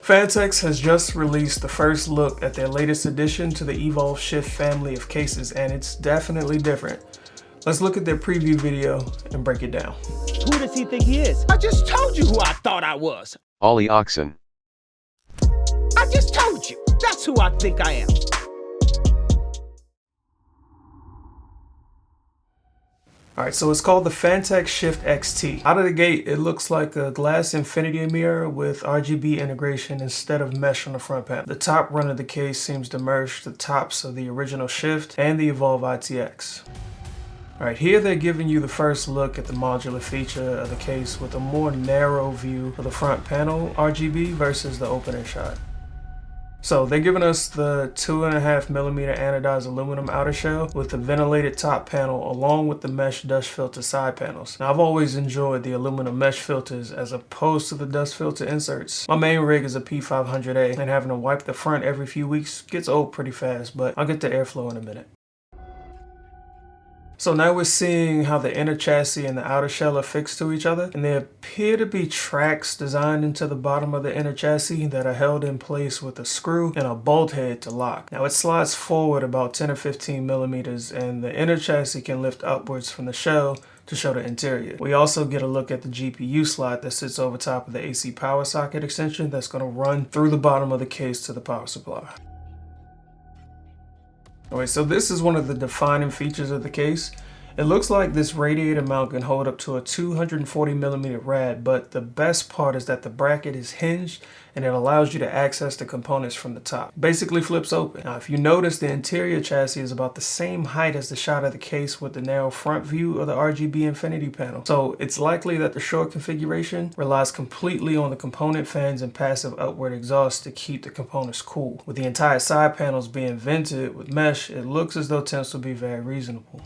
Phanteks has just released the first look at their latest addition to the Evolv Shift family of cases, and it's definitely different. Let's look at their preview video and break it down. Who does he think he is? I just told you who I thought I was. Ollie Oxen. I just told you. That's who I think I am. Alright, so it's called the Phanteks Shift XT. Out of the gate, it looks like a glass infinity mirror with RGB integration instead of mesh on the front panel. The top run of the case seems to merge the tops of the original Shift and the Evolv ITX. Alright, here they're giving you the first look at the modular feature of the case with a more narrow view of the front panel RGB versus the opening shot. So they're giving us the 2.5mm anodized aluminum outer shell with the ventilated top panel along with the mesh dust filter side panels. Now I've always enjoyed the aluminum mesh filters as opposed to the dust filter inserts. My main rig is a P500A and having to wipe the front every few weeks gets old pretty fast, but I'll get to airflow in a minute. So now we're seeing how the inner chassis and the outer shell are fixed to each other, and there appear to be tracks designed into the bottom of the inner chassis that are held in place with a screw and a bolt head to lock. Now it slides forward about 10 or 15 millimeters, and the inner chassis can lift upwards from the shell to show the interior. We also get a look at the GPU slot that sits over top of the AC power socket extension that's going to run through the bottom of the case to the power supply. Alright, so this is one of the defining features of the case. It looks like this radiator mount can hold up to a 240mm rad, but the best part is that the bracket is hinged and it allows you to access the components from the top. Basically flips open. Now if you notice, the interior chassis is about the same height as the shot of the case with the narrow front view of the RGB infinity panel. So it's likely that the short configuration relies completely on the component fans and passive upward exhaust to keep the components cool. With the entire side panels being vented with mesh, it looks as though temps will be very reasonable.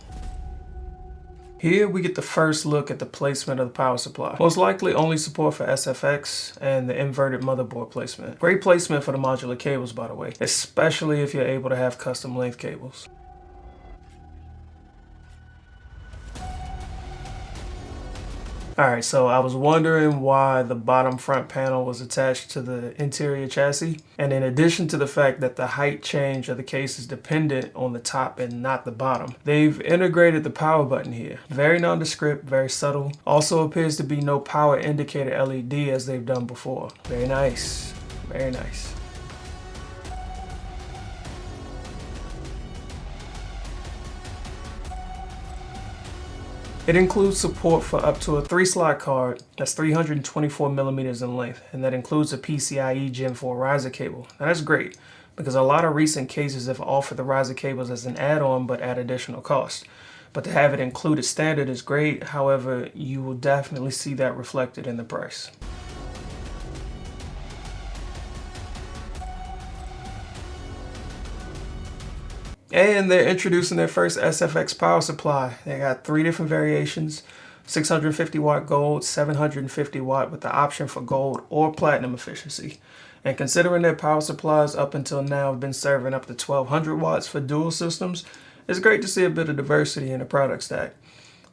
Here we get the first look at the placement of the power supply. Most likely only support for Sfx and the inverted motherboard placement. Great placement for the modular cables, by the way, especially if you're able to have custom length cables. Alright, so I was wondering why the bottom front panel was attached to the interior chassis, and in addition to the fact that the height change of the case is dependent on the top and not the bottom, they've integrated the power button here. Very nondescript, very subtle. Also appears to be no power indicator LED as they've done before. Very nice, very nice. It includes support for up to a 3-slot card that's 324mm in length, and that includes a PCIe Gen 4 riser cable. Now that's great, because a lot of recent cases have offered the riser cables as an add-on but at additional cost. But to have it included standard is great, however, you will definitely see that reflected in the price. And they're introducing their first Sfx Power Supply. They got 3 different variations: 650 watt gold, 750 watt with the option for gold or platinum efficiency. And considering their power supplies up until now have been serving up to 1200 watts for dual systems, it's great to see a bit of diversity in the product stack.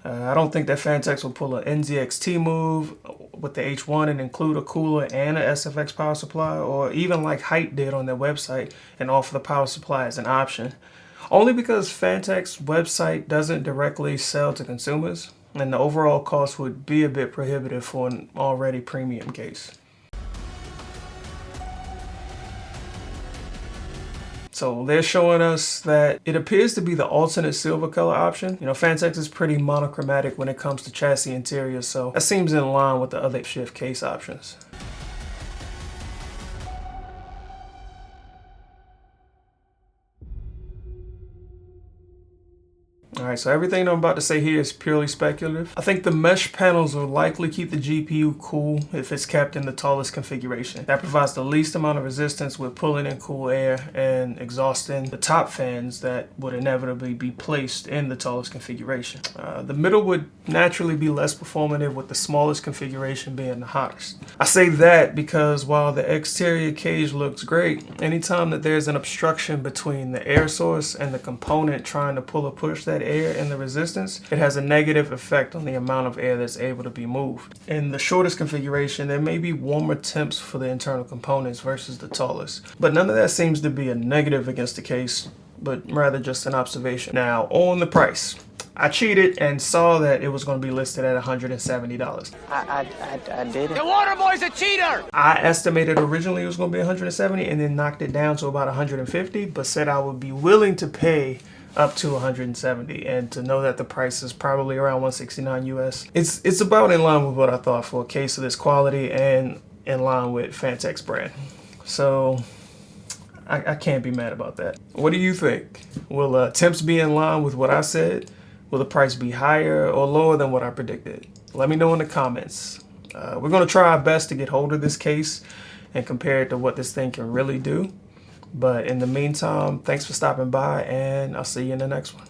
I don't think that Phanteks will pull an NZXT move with the H1 and include a cooler and a Sfx power supply, or even like Height did on their website and offer the power supply as an option. Only because Phanteks' website doesn't directly sell to consumers, and the overall cost would be a bit prohibitive for an already premium case. So they're showing us that it appears to be the alternate silver color option. You know, Phanteks is pretty monochromatic when it comes to chassis interiors, so that seems in line with the other Shift case options. Alright, so everything I'm about to say here is purely speculative. I think the mesh panels will likely keep the GPU cool if it's kept in the tallest configuration. That provides the least amount of resistance with pulling in cool air and exhausting the top fans that would inevitably be placed in the tallest configuration. The middle would naturally be less performative with the smallest configuration being the hottest. I say that because while the exterior cage looks great, anytime that there's an obstruction between the air source and the component trying to pull or push that air in the resistance, it has a negative effect on the amount of air that's able to be moved. In the shortest configuration, there may be warmer temps for the internal components versus the tallest, but none of that seems to be a negative against the case, but rather just an observation. Now, on the price. I cheated and saw that it was going to be listed at $170. I did it. The water boy's a cheater! I estimated originally it was going to be $170 and then knocked it down to about $150, but said I would be willing to pay up to $170, and to know that the price is probably around $169 US. It's about in line with what I thought for a case of this quality and in line with Phanteks brand. So I can't be mad about that. What do you think? Will temps be in line with what I said? Will the price be higher or lower than what I predicted? Let me know in the comments. We're going to try our best to get hold of this case and compare it to what this thing can really do. But in the meantime, thanks for stopping by, and I'll see you in the next one.